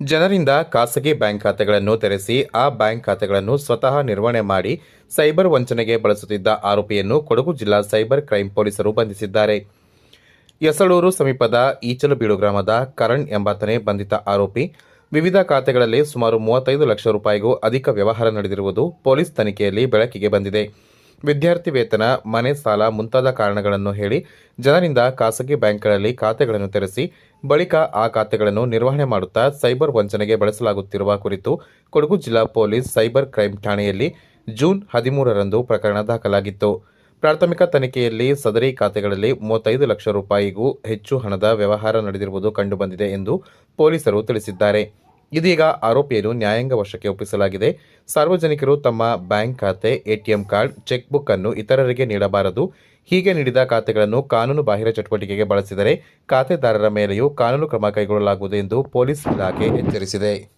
ಜನರಿಂದ ಖಾಸಗಿ ಬ್ಯಾಂಕ್ ಖಾತೆಗಳನ್ನು ತೆರೆಸಿ ಆ ಬ್ಯಾಂಕ್ ಖಾತೆಗಳನ್ನು ಸ್ವತಃ ನಿರ್ವಹಣೆ ಮಾಡಿ ಸೈಬರ್ ವಂಚನೆಗೆ ಬಳಸುತ್ತಿದ್ದ ಆರೋಪಿಯನ್ನು ಕೊಡಗು ಜಿಲ್ಲಾ ಸೈಬರ್ ಕ್ರೈಂ ಪೊಲೀಸರು ಬಂಧಿಸಿದ್ದಾರೆ. ಯಸಳೂರು ಸಮೀಪದ ಈಚಲಬೀಡು ಗ್ರಾಮದ ಕರಣ್ ಎಂಬಾತನೇ ಬಂಧಿತ ಆರೋಪಿ. ವಿವಿಧ ಖಾತೆಗಳಲ್ಲಿ ಸುಮಾರು 35 ಲಕ್ಷ ರೂಪಾಯಿಗೂ ಅಧಿಕ ವ್ಯವಹಾರ ನಡೆದಿರುವುದು ಪೊಲೀಸ್ ತನಿಖೆಯಲ್ಲಿ ಬೆಳಕಿಗೆ ಬಂದಿದೆ. ವಿದ್ಯಾರ್ಥಿ ವೇತನ, ಮನೆ ಸಾಲ ಮುಂತಾದ ಕಾರಣಗಳನ್ನು ಹೇಳಿ ಜನರಿಂದ ಖಾಸಗಿ ಬ್ಯಾಂಕ್ಗಳಲ್ಲಿ ಖಾತೆಗಳನ್ನು ತೆರೆಸಿ ಬಳಿಕ ಆ ಖಾತೆಗಳನ್ನು ನಿರ್ವಹಣೆ ಮಾಡುತ್ತಾ ಸೈಬರ್ ವಂಚನೆಗೆ ಬಳಸಲಾಗುತ್ತಿರುವ ಕುರಿತು ಕೊಡಗು ಜಿಲ್ಲಾ ಪೊಲೀಸ್ ಸೈಬರ್ ಕ್ರೈಂ ಠಾಣೆಯಲ್ಲಿ ಜೂನ್ 13ರಂದು ಪ್ರಕರಣ ದಾಖಲಾಗಿತ್ತು. ಪ್ರಾಥಮಿಕ ತನಿಖೆಯಲ್ಲಿ ಸದರಿ ಖಾತೆಗಳಲ್ಲಿ 35 ಲಕ್ಷ ರೂಪಾಯಿಗೂ ಹೆಚ್ಚು ಹಣದ ವ್ಯವಹಾರ ನಡೆದಿರುವುದು ಕಂಡುಬಂದಿದೆ ಎಂದು ಪೊಲೀಸರು ತಿಳಿಸಿದ್ದಾರೆ. ಇದೀಗ ಆರೋಪಿಯನ್ನು ನ್ಯಾಯಾಂಗ ವಶಕ್ಕೆ ಒಪ್ಪಿಸಲಾಗಿದೆ. ಸಾರ್ವಜನಿಕರು ತಮ್ಮ ಬ್ಯಾಂಕ್ ಖಾತೆ, ಎಟಿಎಂ ಕಾರ್ಡ್, ಚೆಕ್ ಬುಕ್ ಅನ್ನು ಇತರರಿಗೆ ನೀಡಬಾರದು. ಹೀಗೆ ನೀಡಿದ ಖಾತೆಗಳನ್ನು ಕಾನೂನು ಬಾಹಿರ ಚಟುವಟಿಕೆಗೆ ಬಳಸಿದರೆ ಖಾತೆದಾರರ ಮೇಲೆಯೂ ಕಾನೂನು ಕ್ರಮ ಕೈಗೊಳ್ಳಲಾಗುವುದು ಎಂದು ಪೊಲೀಸ್ ಇಲಾಖೆ ಎಚ್ಚರಿಸಿದೆ.